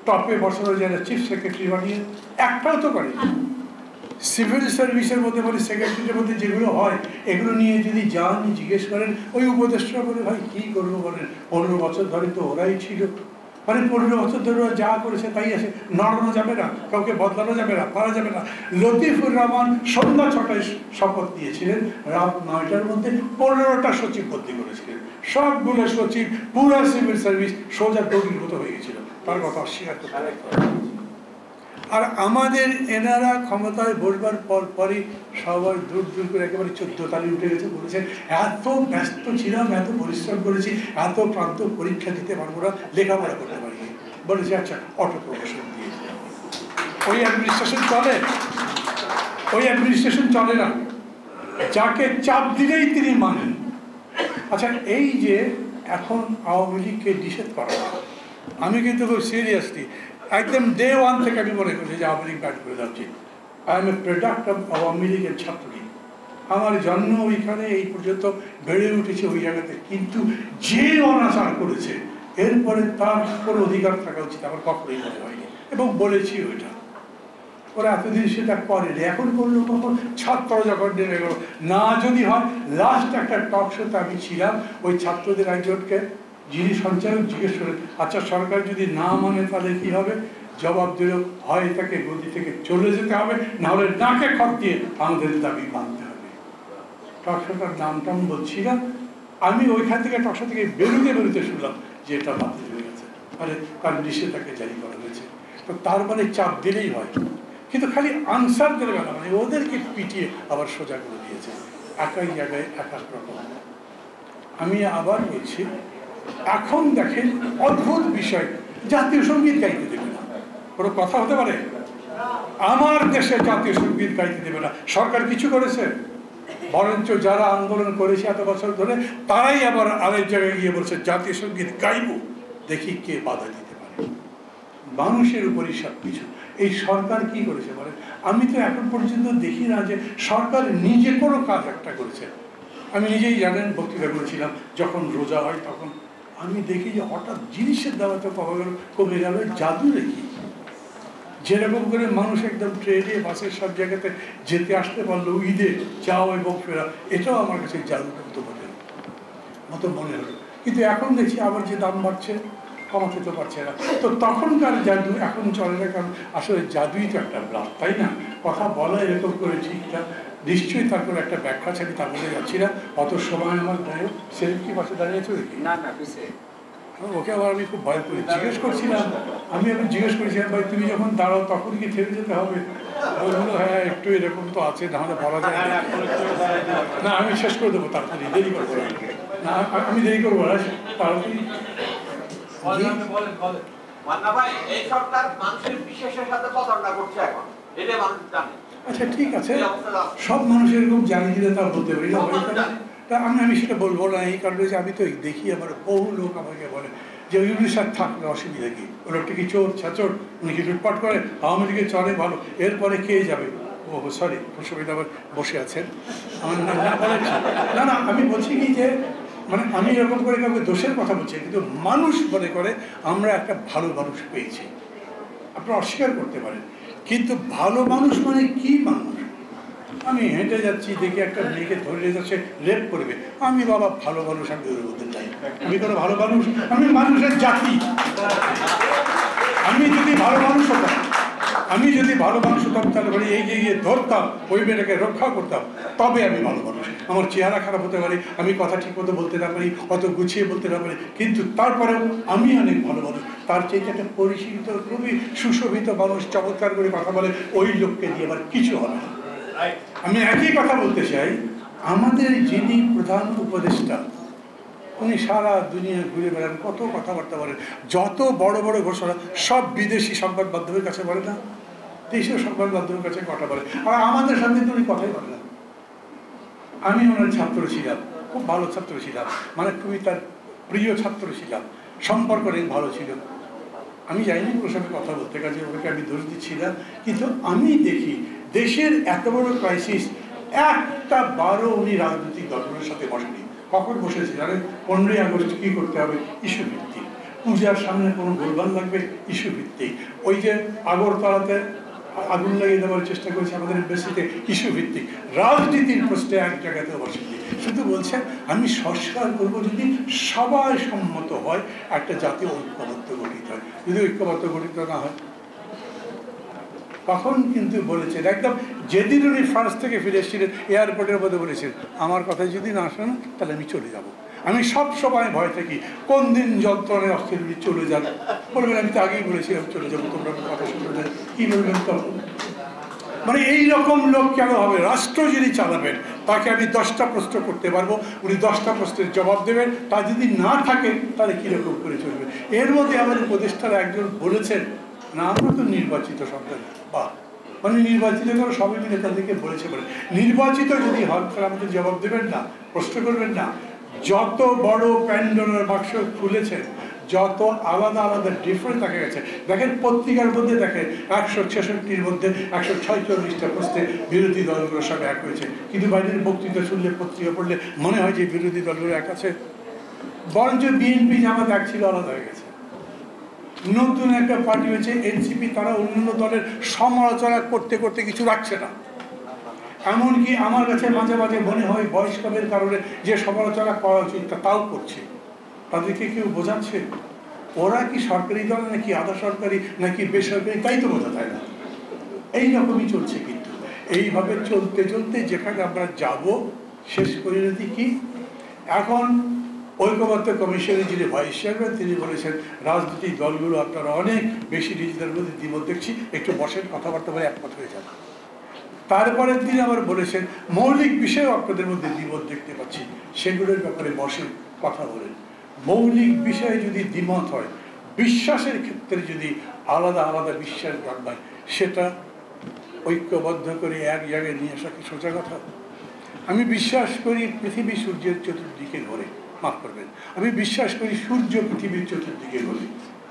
টপে বসানো যারা চিফ সেক্রেটারি বানিয়ে, একটাও তো করে। সিভিল সার্ভিসের মধ্যে মানে সেক্রেটারির মধ্যে যেগুলো হয় এগুলো নিয়ে যদি যান জিজ্ঞেস করেন, ওই উপদেষ্টা বলে ভাই কী করবো বলেন, 15 বছর ধরে তো ওরাই ছিল, মানে 15 বছর ধরে ওরা যা করেছে তাই আছে, নড়ানো যাবে না, কাউকে বদলানো যাবে না, পারা যাবে না। লতিফুর রহমান সন্ধ্যা 6টায় শপথ দিয়েছিলেন, রাত 9টার মধ্যে 15টা সচিব বদলি করেছিলেন, সবগুলো সচিব পুরা সিভিল সার্ভিস সোজা দড়ির মতো হয়ে গেছিল, তার কথা অস্বীকার করতে হবে। আর আমাদের এনারা ক্ষমতায় বসবার পরই সবার দূর দূর করে একেবারে 14 তালি উঠে গেছে, বলেছে এত ব্যস্ত ছিলাম, এত পরিশ্রম করেছি, এত প্রান্ত পরীক্ষা দিতে পারবো না, লেখাপড়া করতে পারি। বলেছে আচ্ছা অটো প্রমোশন দিয়ে। ওই অ্যাডমিনিস্ট্রেশন চলে? ওই অ্যাডমিনিস্ট্রেশন চলে না, যাকে চাপ দিলেই তিনি মানেন। আচ্ছা, এই যে এখন আওয়ামী লীগকে নিষেধ করা, আমি কিন্তু খুব সিরিয়াসলি একদম ডে 1 থেকে আমি মনে করছি যে আওয়ামী লীগ ব্যাট করে যাচ্ছি। I M A product of Awami লীগের ছাত্রলীগ। আমার জন্ম ওইখানে, এই পর্যন্ত বেড়ে উঠেছে ওই জায়গাতে, কিন্তু যে অনাচার করেছে এরপরে তার কোনো অধিকার থাকা উচিত আমার কখনোই মনে হয়নি, এবং বলেছি ওইটা। ওরা এতদিন সেটা করেনি, এখন করলো কখন? ছাত্র যখন নেমে গেল না, যদি হয় লাস্ট একটা টক শোতে আমি ছিলাম, ওই ছাত্রদের একজনকে যিনি সঞ্চালক জিজ্ঞেস করেন আচ্ছা সরকার যদি না মানে তাহলে কি হবে? জবাব দিল হয় তাকে গদি থেকে চলে যেতে হবে, নাহলে নাকে খত দিয়ে আমাদের দাবি মানতে হবে। টকশোটার নামটা আমি বলছিলাম, আমি ওইখান থেকে টকশো থেকে বেরোতে শুনলাম যে এটা বাতিল হয়ে গেছে, মানে তার নিষেধাজ্ঞা জারি করা হয়েছে। তো তার মানে চাপ দিলেই হয়, কিন্তু খালি আনসার দেবে না, মানে ওদেরকে পিটিয়ে আবার সোজা করে দিয়েছে, একই জায়গায় এক এক রকম। আমি আবার বলছি, এখন দেখেন অদ্ভুত বিষয়, জাতীয় সঙ্গীত গাইতে দেবে না, কোনো কথা হতে পারে? আমার দেশে জাতীয় সঙ্গীত গাইতে দেবে না, সরকার কিছু করেছে? বরঞ্চ যারা আন্দোলন করেছে এত বছর ধরে তারাই আবার আরেক জায়গায় গিয়ে বলছে জাতীয় সঙ্গীত গাইব, দেখি কে বাধা দিতে পারে। মানুষের উপরই সব কিছু। এই সরকার কি করেছে বলেন? আমি তো এখন পর্যন্ত দেখি না যে সরকার নিজে কোনো কাজ একটা করেছে। আমি নিজেই জানেন বক্তৃতা করেছিলাম, যখন রোজা হয় তখন আমি দেখি যে হঠাৎ জিনিসের দাম তো কমে গেল, জাদু দেখি। যেরকম করে মানুষ একদম ট্রেনে বাসের সব জায়গাতে যেতে আসতে পারলো ঈদে যাও এবং ফেরা, এটাও আমার কাছে জাদুর মতো মনে হলো। কিন্তু এখন দেখছি আবার যে দাম বাড়ছে, কমাতে তো পারছে না। তো তখনকার জাদু এখন চলে না, কারণ আসলে জাদুই তো একটা ব্লাফ, তাই না? কথা বলা এরকম করে ঠিকঠাক, নিশ্চয়ই তার কোনো একটা ব্যাখ্যা আছে, আমি তার মধ্যে যাচ্ছি না, অত সময় আমার দাঁড়িয়ে সেলিম কি পাশে দাঁড়িয়েছে দেখি না, ওকে আবার আমি খুব ভয় করি, জিজ্ঞেস করছিলাম, আমি জিজ্ঞেস করেছিলাম ভাই তুমি যখন দাঁড়াও তখন কি থেমে যেতে হবে? বললো হ্যাঁ একটু এরকম তো আছে, নাহলে বলা যায় না, আমি শেষ করে দেবো তাড়াতাড়ি, দেরি করবো না, আমি দেরি করবো না তাড়াতাড়ি। আচ্ছা ঠিক আছে, সব মানুষ এরকম জানি দিলে তা বলতে পারি না, তা আমি সেটা বলবো না, এই কারণে যে আমি তো দেখি আমার বহু লোক আমাকে বলে যে ইউনিট সাথে থাকলে অসুবিধা কি, ও লোকটা কি চোর ছাচোর, উনি কি লুটপাট করে, আওয়ামী লীগের চলে ভালো, এরপরে কে যাবে? ও সরি সুবিধা আবার বসে আছেন আমার না না, আমি বলছি কি যে মানে আমি এরকম করে কাউকে দোষের কথা বলছি, কিন্তু মানুষ মনে করে আমরা একটা ভালো মানুষ পেয়েছি, আপনারা অস্বীকার করতে পারেন, কিন্তু ভালো মানুষ মানে কি মানুষ? আমি হেঁটে যাচ্ছি, দেখি একটা মেয়েকে ধরে যাচ্ছে, রেপ করবে, আমি বাবা ভালো মানুষ, আমি ওর মধ্যে চাই, আমি কোনো ভালো মানুষ? আমি মানুষের জাতি। আমি যদি ভালো মানুষ হতাম তাহলে বলি এই যে গিয়ে ধরতাম, ওই মেয়েটাকে রক্ষা করতাম, তবে আমি ভালো মানুষ। আমার চেহারা খারাপ হতে পারে, আমি কথা ঠিক মতো বলতে না পারি, অত গুছিয়ে বলতে না পারি, কিন্তু তারপরেও আমি অনেক ভালো মানুষ। তার চেয়ে একটা পরিশীলিত খুবই সুশোভিত মানুষ চমৎকার করে কথা বলে, ওই লোককে দিয়ে আবার কিছু হবে না। আমি একই কথা বলতে চাই, আমাদের যিনি প্রধান উপদেষ্টা উনি সারা দুনিয়া ঘুরে বেড়ান, কত কথাবার্তা বলেন, যত বড় বড় ঘোষণা সব বিদেশি সংবাদ মাধ্যমের কাছে বলে না, দেশীয় সংবাদ মাধ্যমের কাছে কথা বলে, আর আমাদের সাথে তো উনি কথাই বলে না। আমি ওনার ছাত্র ছিলাম, খুব ভালো ছাত্র ছিলাম, মানে খুবই তার প্রিয় ছাত্র ছিলাম, সম্পর্ক অনেক ভালো ছিল। আমি যাইনি ওর সঙ্গে কথা বলতে, কাজে ওকে আমি দোষ দিচ্ছিলাম, কিন্তু আমি দেখি দেশের এত বড় ক্রাইসিস, একটা বারো উনি রাজনৈতিক দলের সাথে বসেনি। কখন বসেছে জানেন? 15ই আগস্ট কী করতে হবে, ইস্যু ভিত্তিক। পূজার সামনে কোনো গোলবাল লাগবে, ইস্যু ভিত্তিক। ওই যে আগরতলাতে আগুন লাগিয়ে দেওয়ার চেষ্টা করেছে আমাদের এমবেসিতে, ইস্যু ভিত্তিক। রাজনীতির প্রশ্নে এক জায়গাতেও বসেনি, শুধু বলছে আমি সংস্কার করবো যদি সবাই সম্মত হয়, একটা জাতীয় ঐক্যবদ্ধ গঠিত হয়। যদি ঐক্যবদ্ধ গঠিত না হয়, তখন কিন্তু বলেছেন একদম, যেদিন উনি ফ্রান্স থেকে ফিরে এসেছিলেন এয়ারপোর্টের মধ্যে বলেছেন আমার কথা যদি না শোনো তাহলে আমি চলে যাব। আমি সব সময় ভয় থাকি কোন দিন যন্ত্রণায় অস্থির চলে যান, বলবেন আমি তো আগেই বলেছিলাম চলে যাবো, তোমরা কথা শুনে যায়, কি বলবেন তখন? মানে এইরকম লোক কেন হবে? রাষ্ট্র যিনি চালাবেন তাকে আমি 10টা প্রশ্ন করতে পারবো, উনি 10টা প্রশ্নের জবাব দেবেন, তা যদি না থাকে তাহলে কিরকম করে চলবে? এর মধ্যে আমাদের উপদেষ্টারা একজন বলেছেন না আমরা তো নির্বাচিত সরকার, বা মানে নির্বাচিত করে সবাই মিলে তাদেরকে বলেছে বলে নির্বাচিত যদি হন তাহলে আমাকে জবাব দেবেন না, প্রশ্ন করবেন না। যত বড় প্যান্ডোরার বাক্স খুলেছেন, যত আলাদা আলাদা ডিফারেন্স দেখা গেছে, দেখেন পত্রিকার মধ্যে দেখেন 166-র মধ্যে 146টা প্রশ্নে বিরোধী দলগুলোর সব এক হয়েছে, কিন্তু বাইরের বক্তৃতা শুনলে পত্রিকা পড়লে মনে হয় যে বিরোধী দলগুলো এক আছে। বরঞ্চ বিএনপি জামাত এক ছিল, আলাদা হয়ে গেছে। নতুন একটা পার্টি হয়েছে এনসিপি, তারা অন্যান্য দলের সমালোচনা করতে করতে কিছু রাখছে না। এমনকি আমার কাছে মাঝে মাঝে মনে হয় বয়স্কদের কারণে যে সমালোচনা করা উচিত তাও করছে। তাদেরকে কেউ বোঝাচ্ছে ওরা কি সরকারি দল নাকি আধা সরকারি নাকি বেসরকারি, তাই তো বোঝা যায় না। এইরকমই চলছে। কিন্তু এইভাবে চলতে চলতে যেখানে আমরা যাব, শেষ পরিণতি কি? এখন ঐক্যবদ্ধ কমিশনের যিনি ভাইস চেয়ারম্যান তিনি বলেছেন রাজনৈতিক দলগুলো আপনারা অনেক বেশি নিজেদের মধ্যে দ্বিমত দেখছি, একটু বসেন, কথাবার্তা বলে একমত হয়ে যান। তারপরের দিন আবার বলেছেন মৌলিক বিষয়েও আপনাদের মধ্যে দ্বিমত দেখতে পাচ্ছি, সেগুলোর ব্যাপারে বসেন, কথা বলেন। মৌলিক বিষয়ে যদি দ্বিমত হয়, বিশ্বাসের ক্ষেত্রে যদি আলাদা আলাদা বিশ্বাস জন্মায়, সেটা ঐক্যবদ্ধ করে এক জায়গায় নিয়ে আসা কি সোজা কথা? আমি বিশ্বাস করি পৃথিবী সূর্যের চতুর্দিকে ঘোরে, মাফ করবেন, আমি বিশ্বাস করি সূর্য পৃথিবীর চতুর্দিকে ঘোরে।